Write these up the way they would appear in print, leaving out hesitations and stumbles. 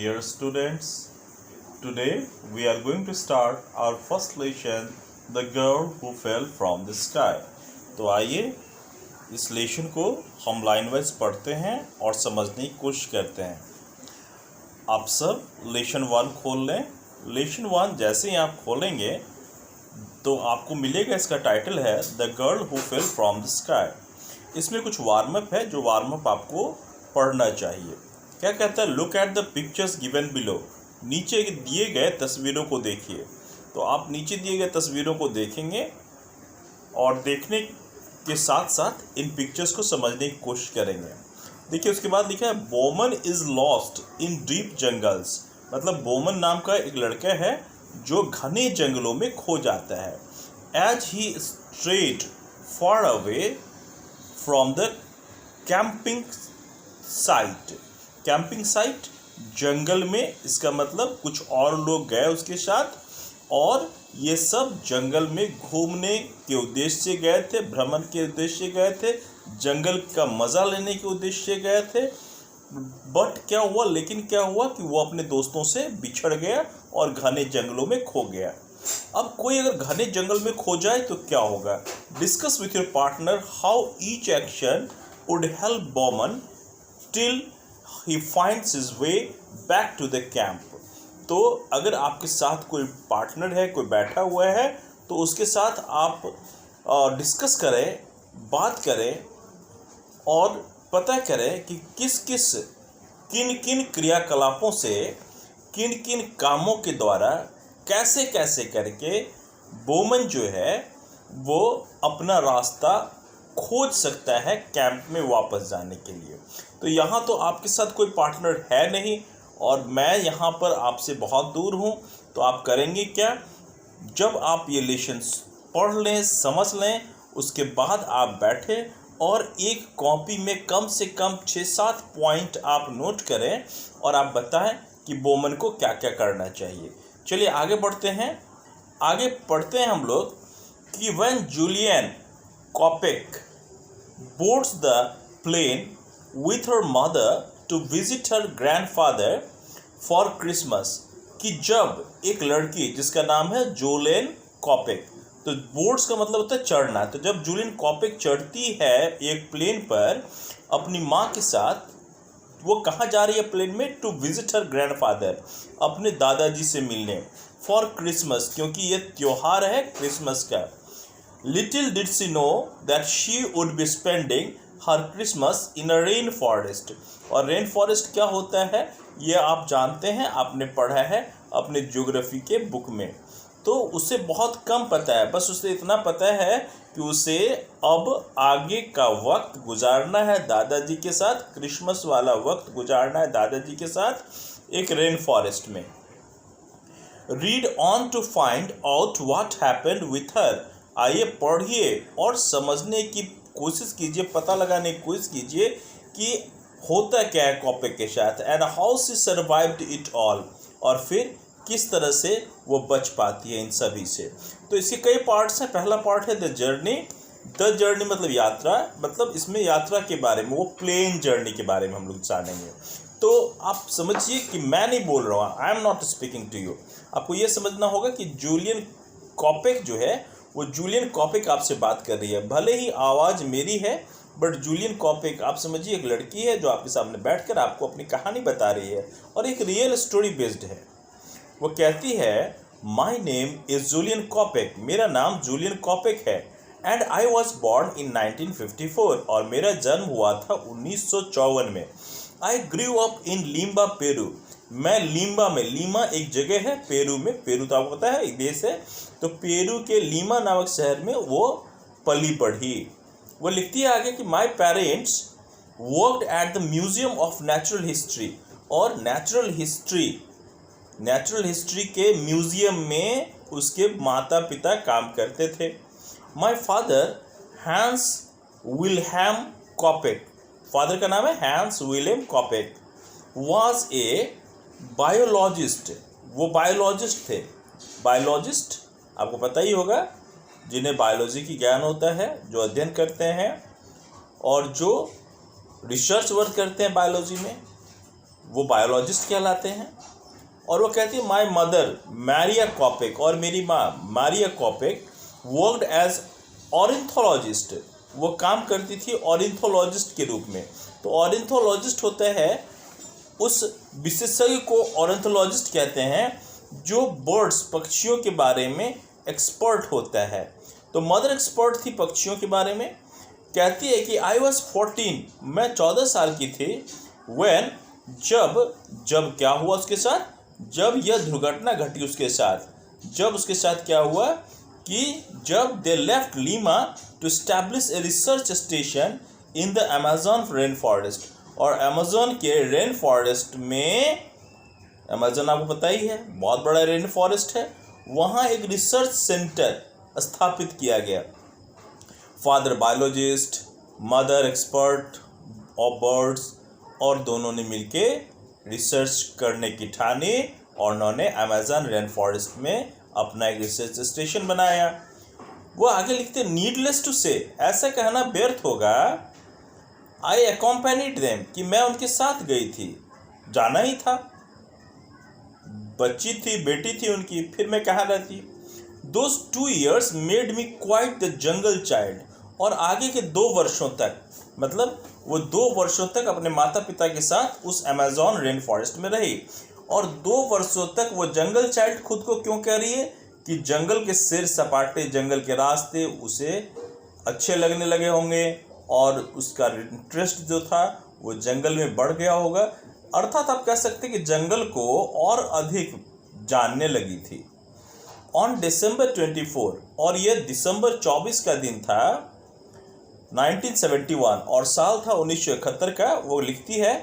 Dear students, today we are going to start our first lesson, The Girl Who Fell from the Sky. तो आइए इस lesson को हम line wise पढ़ते हैं और समझने की कोशिश करते हैं। आप सब लेसन 1 खोल लें। लेसन 1 जैसे ही आप खोलेंगे तो आपको मिलेगा, इसका टाइटल है the girl who fell from the sky. इसमें कुछ वार्म अप है जो वार्म अप आपको पढ़ना चाहिए। क्या कहता है? Look at the pictures given below. नीचे दिए गए तस्वीरों को देखिए। तो आप नीचे दिए गए तस्वीरों को देखेंगे और देखने के साथ साथ इन पिक्चर्स को समझने की कोशिश करेंगे। देखिए उसके बाद लिखा है Boman is lost in deep jungles. मतलब बोमन नाम का एक लड़का है जो घने जंगलों में खो जाता है। As he straight far away from the camping site. Camping site जंगल में, इसका मतलब कुछ और लोग गए उसके साथ और ये सब जंगल में घूमने के उद्देश्य से गए थे, भ्रमण के उद्देश्य से गए थे, जंगल का मज़ा लेने के उद्देश्य से गए थे। बट क्या हुआ, लेकिन क्या हुआ कि वो अपने दोस्तों से बिछड़ गया और घने जंगलों में खो गया। अब कोई अगर घने जंगल में खो जाए तो क्या होगा? Discuss with your partner how each action would help Boman till he finds his way back to the camp। तो अगर आपके साथ कोई पार्टनर है, कोई बैठा हुआ है, तो उसके साथ आप डिस्कस करें, बात करें और पता करें कि किन किन क्रियाकलापों से, किन किन कामों के द्वारा कैसे कैसे करके बोमन जो है वो अपना रास्ता खोज सकता है कैंप में वापस जाने के लिए। तो यहाँ तो आपके साथ कोई पार्टनर है नहीं और मैं यहाँ पर आपसे बहुत दूर हूँ। तो आप करेंगे क्या? जब आप ये लेसन पढ़ लें, समझ लें, उसके बाद आप बैठें और एक कॉपी में कम से कम 6-7 पॉइंट आप नोट करें और आप बताएं कि बोमन को क्या क्या करना चाहिए। चलिए आगे बढ़ते हैं। आगे पढ़ते हैं हम लोग कि when Juliane Koepcke boards the plane with her mother to visit her grandfather for Christmas। कि जब एक लड़की जिसका नाम है जूलियन कॉपेक, तो बोर्ड्स का मतलब होता है चढ़ना। तो जब जूलियन कॉपेक चढ़ती है एक प्लेन पर अपनी माँ के साथ, वो कहाँ जा रही है प्लेन में? टू विजिट हर ग्रैंडफादर, अपने दादाजी से मिलने। फॉर क्रिसमस, क्योंकि ये त्यौहार है क्रिसमस का। Little did she know that she would be spending her Christmas in a rain forest। और रेन फॉरेस्ट क्या होता है ये आप जानते हैं, आपने पढ़ा है अपने ज्योग्राफी के बुक में। तो उसे बहुत कम पता है, बस उसे इतना पता है कि उसे अब आगे का वक्त गुजारना है दादाजी के साथ, क्रिसमस वाला वक्त गुजारना है दादाजी के साथ एक रेन फॉरेस्ट में। Read on to find out what happened with her। आइए पढ़िए और समझने की कोशिश कीजिए, पता लगाने की कोशिश कीजिए कि होता क्या है कॉपेक के साथ। And how she survived it all, और फिर किस तरह से वो बच पाती है इन सभी से। तो इसके कई पार्ट्स हैं। पहला पार्ट है द जर्नी। द जर्नी मतलब यात्रा, मतलब इसमें यात्रा के बारे में, वो प्लेन जर्नी के बारे में हम लोग जानेंगे। तो आप समझिए कि मैं नहीं बोल रहा हूँ, I am not speaking to you. आपको ये समझना होगा कि जूलियन कॉपेक जो है वो जूलियन कॉपेक आपसे बात कर रही है। भले ही आवाज़ मेरी है बट जूलियन कॉपेक आप समझिए एक लड़की है जो आपके सामने बैठकर आपको अपनी कहानी बता रही है और एक रियल स्टोरी बेस्ड है। वो कहती है my name is Juliane Koepcke, मेरा नाम जूलियन कॉपेक है। And I was born in 1954, और मेरा जन्म हुआ था 1954 में। I grew up in Lima Peru, मैं लीमा में, लीमा एक जगह है पेरू में, पेरू तो आपको पता है एक देश है, तो पेरू के लीमा नामक शहर में वो पली बढ़ी। वो लिखती है आगे कि my parents worked at the museum of natural history, और नेचुरल हिस्ट्री के म्यूजियम में उसके माता पिता काम करते थे। My father Hans Wilhelm Koepcke, father का नाम है Hans William Koepcke, was a biologist, वो बायोलॉजिस्ट थे। बायोलॉजिस्ट आपको पता ही होगा, जिन्हें बायोलॉजी की ज्ञान होता है, जो अध्ययन करते हैं और जो रिसर्च वर्क करते हैं बायोलॉजी में, वो बायोलॉजिस्ट कहलाते हैं। और वो कहती है माई मदर मैरिया कॉपेक, और मेरी माँ मैरिया कॉपेक वर्कड एज ऑर्निथोलॉजिस्ट, वो काम करती थी ऑर्निथोलॉजिस्ट के रूप में। तो ऑर्निथोलॉजिस्ट होता है उस विशेषज्ञ को ऑर्निथोलॉजिस्ट कहते हैं जो बर्ड्स पक्षियों के बारे में एक्सपर्ट होता है। तो मदर एक्सपर्ट थी पक्षियों के बारे में। कहती है कि आई वॉज 14, मैं 14 साल की थी, व्हेन जब क्या हुआ उसके साथ, जब यह दुर्घटना घटी उसके साथ, जब उसके साथ क्या हुआ कि जब they left Lima to establish a research station in the Amazon rainforest. और अमेजन के रेन फॉरेस्ट में, अमेजन आपको पता ही है बहुत बड़ा रेन फॉरेस्ट है, वहाँ एक रिसर्च सेंटर स्थापित किया गया। Father biologist, mother expert of birds, और दोनों ने मिलके रिसर्च करने की ठानी और उन्होंने अमेजन रेन फॉरेस्ट में अपना एक रिसर्च स्टेशन बनाया। वो आगे लिखते नीडलेस टू से, ऐसा कहना व्यर्थ होगा, आई एक्कम्पैनिड देम, कि मैं उनके साथ गई थी, जाना ही था, बच्ची थी, बेटी थी उनकी, फिर मैं कहाँ रहती। Those 2 years made me quite the jungle child, और आगे के 2 वर्षों तक, मतलब वो 2 वर्षों तक अपने माता पिता के साथ उस अमेजन रेन फॉरेस्ट में रही। और 2 वर्षों तक वो जंगल चाइल्ड खुद को क्यों कह रही है कि जंगल के सैर सपाटे, जंगल के रास्ते उसे अच्छे लगने लगे होंगे और उसका इंटरेस्ट जो था वो जंगल में बढ़ गया होगा, अर्थात आप कह सकते कि जंगल को और अधिक जानने लगी थी। ऑन December 24, और यह दिसंबर 24 का दिन था 1971 और साल था 1971 का। वो लिखती है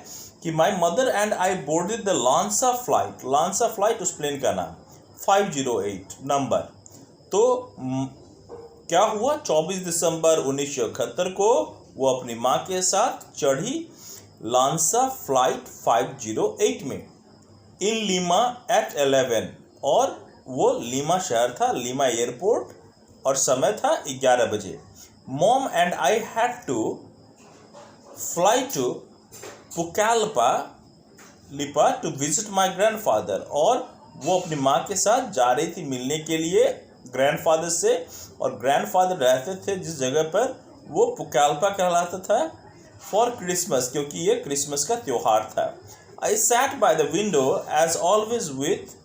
कि my mother and I boarded the LANSA flight, LANSA flight उस प्लेन का नाम, 508 नंबर। तो क्या हुआ, 24 दिसंबर 1971 को वो अपनी माँ के साथ चढ़ी लांसा फ्लाइट 508 में इन लीमा एट 11, और वो लीमा शहर था, लीमा एयरपोर्ट, और समय था 11 बजे। Mom and I had to fly to Pucallpa लिपा टू विजिट माई ग्रैंडफादर, और वो अपनी माँ के साथ जा रही थी मिलने के लिए ग्रैंडफादर से, और ग्रैंडफादर रहते थे जिस जगह पर वो पुकालपा कहलाता था, फॉर क्रिसमस, क्योंकि ये क्रिसमस का त्यौहार था। I sat by the window as always with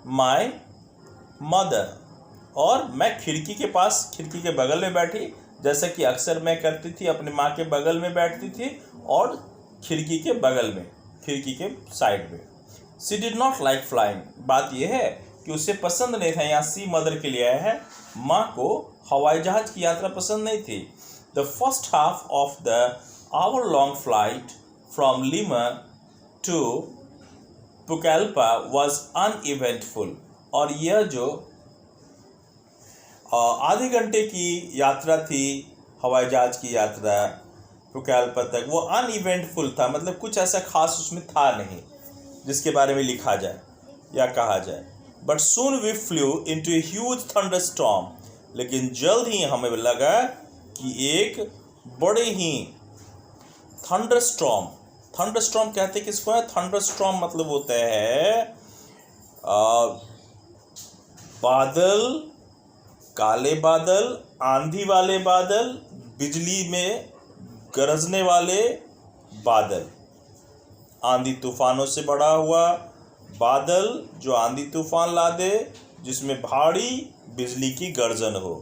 my mother, और मैं खिड़की के पास, खिड़की के बगल में बैठी, जैसा कि अक्सर मैं करती थी, अपनी माँ के बगल में बैठती थी और खिड़की के बगल में, खिड़की के साइड में। She did not like flying, बात यह है कि उसे पसंद नहीं था, यहाँ सी मदर के लिए आया है, माँ को हवाई जहाज की यात्रा पसंद नहीं थी। The first half of the hour long flight from Lima to Pucallpa was uneventful, और यह जो आधे घंटे की यात्रा थी, हवाई जहाज की यात्रा पुकालपा तक, वो अनइवेंटफुल था, मतलब कुछ ऐसा खास उसमें था नहीं जिसके बारे में लिखा जाए या कहा जाए। But soon we flew into a huge thunderstorm, लेकिन जल्द ही हमें लगा कि एक बड़े ही थंडरस्टॉर्म, थंडरस्टॉर्म कहते हैं किसको है, थंडरस्टॉर्म मतलब होता है बादल, काले बादल, आंधी वाले बादल, बिजली में गरजने वाले बादल, आंधी तूफानों से बड़ा हुआ बादल जो आंधी तूफान ला दे, जिसमें भारी बिजली की गर्जन हो।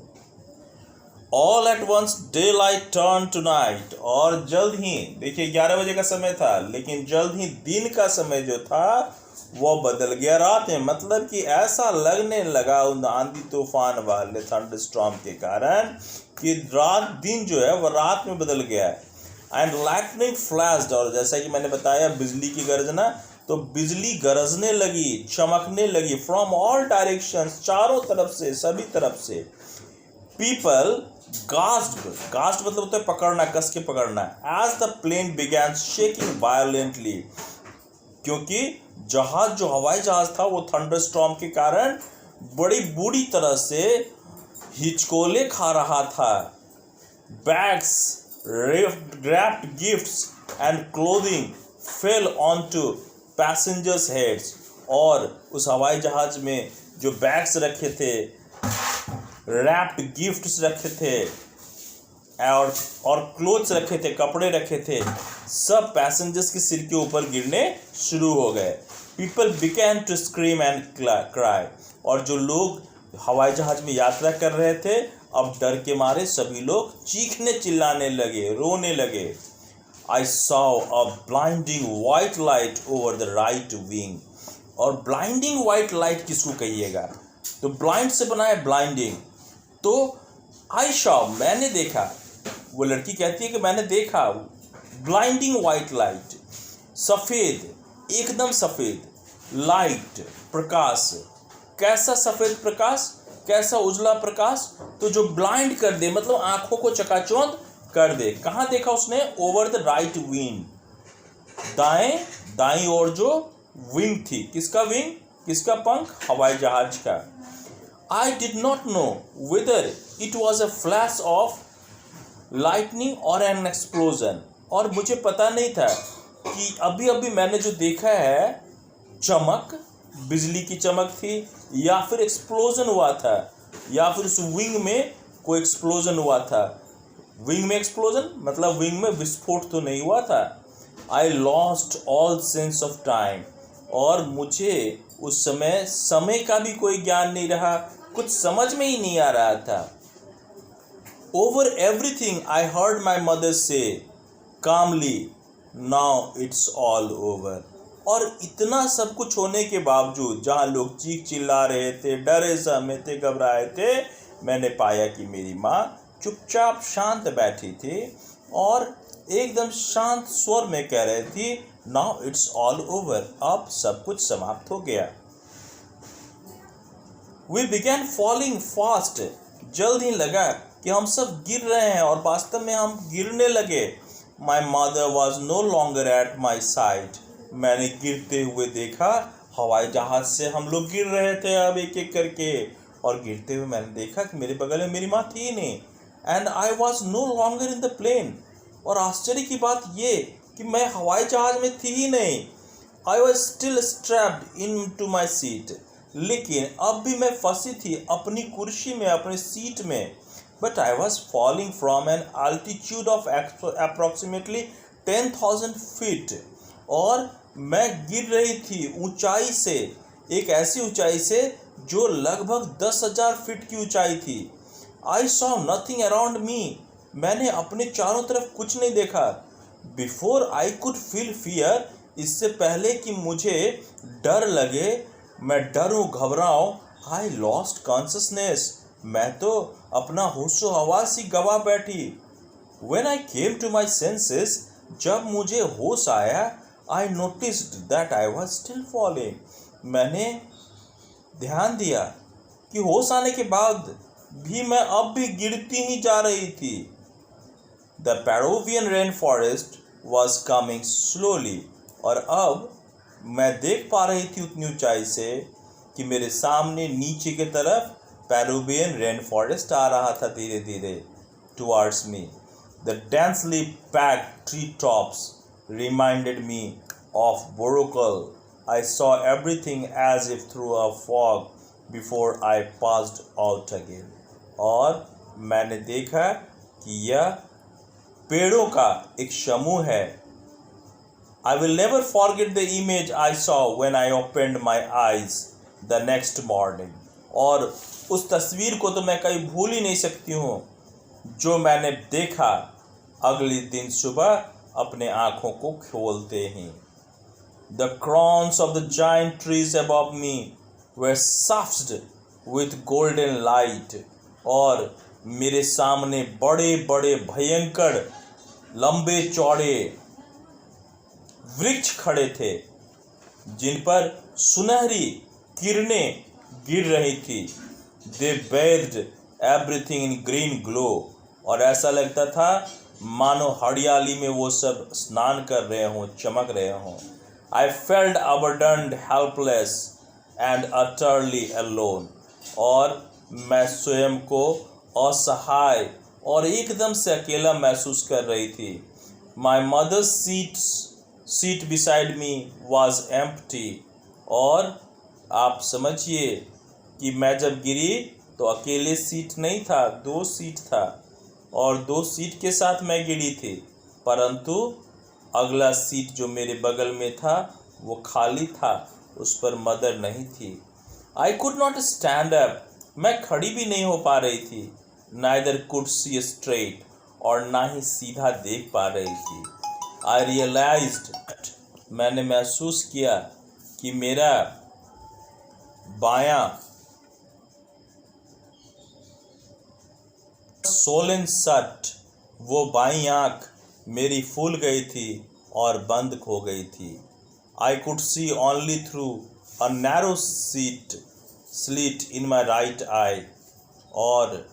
All at once daylight turn to night, और जल्द ही, देखिए 11 बजे का समय था, लेकिन जल्द ही दिन का समय जो था वह बदल गया रात में, मतलब कि ऐसा लगने लगा उन आंधी तूफान वाले थंडरस्टॉर्म के कारण कि रात दिन जो है वह रात में बदल गया है। एंड लाइटनिंग फ्लैश्ड, और जैसा कि मैंने बताया बिजली की गर्जना, तो बिजली गरजने लगी, चमकने लगी, फ्रॉम ऑल डायरेक्शंस, चारों तरफ से, सभी तरफ से। पीपल गास्प्ड, गास्प्ड मतलब होता है पकड़ना, कस के पकड़ना, as the plane began shaking violently, क्योंकि जहाज जो हवाई जहाज था वो थंडरस्टॉर्म के कारण बड़ी बुरी तरह से हिचकोले खा रहा था। Bags, wrapped gifts and clothing fell onto passengers heads, और उस हवाई जहाज में जो बैग्स रखे थे, रैप्ड गिफ्ट्स रखे थे, और क्लोथ्स रखे थे, कपड़े रखे थे, सब पैसेंजर्स के सिर के ऊपर गिरने शुरू हो गए। People began to scream and cry, और जो लोग हवाई जहाज में यात्रा कर रहे थे अब डर के मारे सभी लोग चीखने चिल्लाने लगे, रोने लगे। I saw a blinding white light over the right wing, और ब्लाइंडिंग वाइट लाइट किसको कहिएगा, तो ब्लाइंड से बना है ब्लाइंडिंग। तो आई शॉ, मैंने देखा, वो लड़की कहती है कि मैंने देखा ब्लाइंडिंग वाइट लाइट, सफ़ेद, एकदम सफ़ेद लाइट, प्रकाश। कैसा सफ़ेद प्रकाश, कैसा उजला प्रकाश, तो जो ब्लाइंड कर दे, मतलब आंखों को चकाचौंध कर दे। कहाँ देखा उसने? ओवर द राइट विंग, दाएं ओर जो विंग थी। किसका विंग, किसका पंख? हवाई जहाज का। I did not know whether it was a flash of lightning और एन एक्सप्लोजन, और मुझे पता नहीं था कि अभी अभी मैंने जो देखा है चमक, बिजली की चमक थी, या फिर एक्सप्लोजन हुआ था, या फिर उस विंग में कोई एक्सप्लोजन हुआ था। विंग में एक्सप्लोजन मतलब विंग में विस्फोट तो नहीं हुआ था। I lost all sense of time, और मुझे उस समय का भी कोई ज्ञान नहीं रहा, कुछ समझ में ही नहीं आ रहा था। Over everything I heard my mother से कामली, नाउ इट्स ऑल ओवर। और इतना सब कुछ होने के बावजूद, जहाँ लोग चीख चिल्ला रहे थे, डरे सहमे थे, घबराए थे, मैंने पाया कि मेरी माँ चुपचाप शांत बैठी थी और एकदम शांत स्वर में कह रही थी, नाउ इट्स ऑल ओवर, अब सब कुछ समाप्त हो गया। वी बिगैन फॉलिंग फास्ट, जल्द ही लगा कि हम सब गिर रहे हैं, और वास्तव में हम गिरने लगे। My mother was no longer at my side, मैंने गिरते हुए देखा, हवाई जहाज से हम लोग गिर रहे थे अब एक एक करके, और गिरते हुए मैंने देखा कि मेरे बगल में मेरी माँ थी ही नहीं। And I was no longer in the plane, और आश्चर्य की बात ये कि मैं हवाई जहाज में थी ही नहीं। I was still strapped into my seat, लेकिन अब भी मैं फंसी थी अपनी कुर्सी में, अपनी सीट में। But I was falling from an altitude of approximately 10,000 feet, और मैं गिर रही थी ऊंचाई से, एक ऐसी ऊंचाई से जो लगभग 10,000 फीट की ऊंचाई थी। I saw nothing around me, मैंने अपने चारों तरफ कुछ नहीं देखा। Before I could feel fear, इससे पहले कि मुझे डर लगे, मैं डरूं घबराऊं, आई लॉस्ट कॉन्शसनेस, मैं तो अपना होशो हवास ही गवा बैठी। When I came to my senses, जब मुझे होश आया, I noticed that I was still falling, मैंने ध्यान दिया कि होश आने के बाद भी मैं अब भी गिरती ही जा रही थी। The Peruvian rain forest was coming slowly, और अब मैं देख पा रही थी उतनी ऊंचाई से कि मेरे सामने नीचे की तरफ पेरुवियन रेन फॉरेस्ट आ रहा था धीरे धीरे towards me. The densely packed tree tops reminded me of Boracay. I saw everything as if through a fog before I passed out again. और मैंने देखा कि यह पेड़ों का एक समूह है। I will never forget the image I saw when I opened my eyes the next morning. और उस तस्वीर को तो मैं कभी भूल ही नहीं सकती हूँ जो मैंने देखा अगले दिन सुबह अपने आँखों को खोलते ही। The crowns of the giant trees above me were soft with golden light, और मेरे सामने बड़े बड़े भयंकर लंबे चौड़े वृक्ष खड़े थे जिन पर सुनहरी किरणें गिर रही थी। They bathed everything in green glow, और ऐसा लगता था मानो हरियाली में वो सब स्नान कर रहे हों, चमक रहे हों। I felt abandoned, helpless and utterly alone, और मैं स्वयं को असहाय और एकदम से अकेला महसूस कर रही थी। My mother's seat beside me was empty. और आप समझिए कि मैं जब गिरी तो अकेले सीट नहीं था, 2 सीट था और 2 सीट के साथ मैं गिरी थी, परंतु अगला सीट जो मेरे बगल में था वो खाली था, उस पर मदर नहीं थी। I could not stand up, मैं खड़ी भी नहीं हो पा रही थी। नाइदर कुड सी स्ट्रेट, और ना ही सीधा देख पा रही थी। आई रियलाइज्ड, मैंने महसूस किया कि मेरा बायां सोलन सट, वो बाईं आंख मेरी फूल गई थी और बंद हो गई थी। I could see only through a narrow slit in my right I, और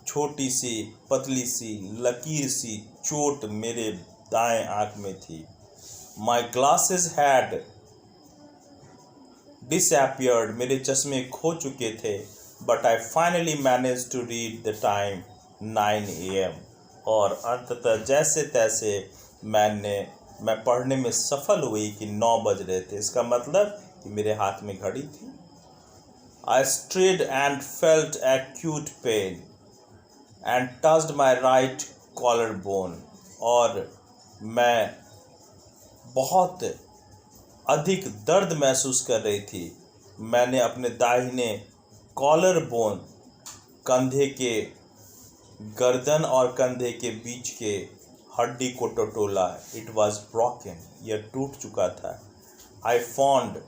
छोटी सी पतली सी लकीर सी चोट मेरे दाएं आंख में थी। माई ग्लासेस हैड disappeared, मेरे चश्मे खो चुके थे। But I finally manage to read the time 9 AM, और अंततः जैसे तैसे मैं पढ़ने में सफल हुई कि 9 बज रहे थे। इसका मतलब कि मेरे हाथ में घड़ी थी। I stirred and felt acute pain and touched my right collar bone, और मैं बहुत अधिक दर्द महसूस कर रही थी। मैंने अपने दाहिने कॉलर बोन, कंधे के गर्दन और कंधे के बीच के हड्डी को टटोला। इट वॉज ब्रोकन, यह टूट चुका था। आई फाउंड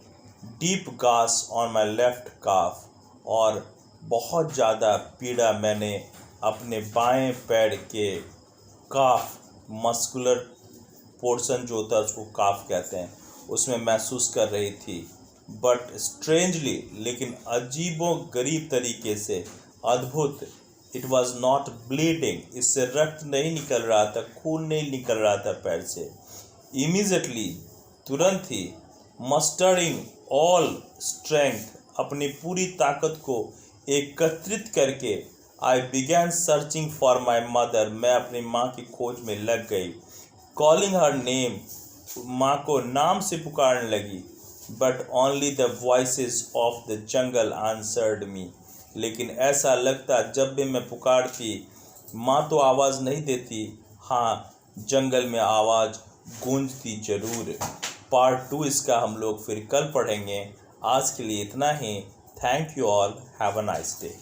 डीप गास ऑन माई लेफ्ट काफ, और बहुत ज़्यादा पीड़ा मैंने अपने बाएं पैर के काफ, मस्कुलर पोर्शन जो होता है उसको काफ कहते हैं, उसमें महसूस कर रही थी। बट स्ट्रेंजली, लेकिन अजीबो गरीब तरीके से, अद्भुत, इट वॉज नॉट ब्लीडिंग, इससे रक्त नहीं निकल रहा था, खून नहीं निकल रहा था पैर से। इमीजिएटली, तुरंत ही, मस्टरिंग ऑल स्ट्रेंथ, अपनी पूरी ताकत को एकत्रित करके, आई began searching for my mother, मैं अपनी माँ की खोज में लग गई। कॉलिंग हर नेम, माँ को नाम से पुकारने लगी। But only the voices of the jungle answered me, लेकिन ऐसा लगता जब भी मैं पुकारती माँ तो आवाज़ नहीं देती, हाँ जंगल में आवाज़ गूंजती जरूर। पार्ट 2 इसका हम लोग फिर कल पढ़ेंगे। आज के लिए इतना ही। Thank you all, have a nice day.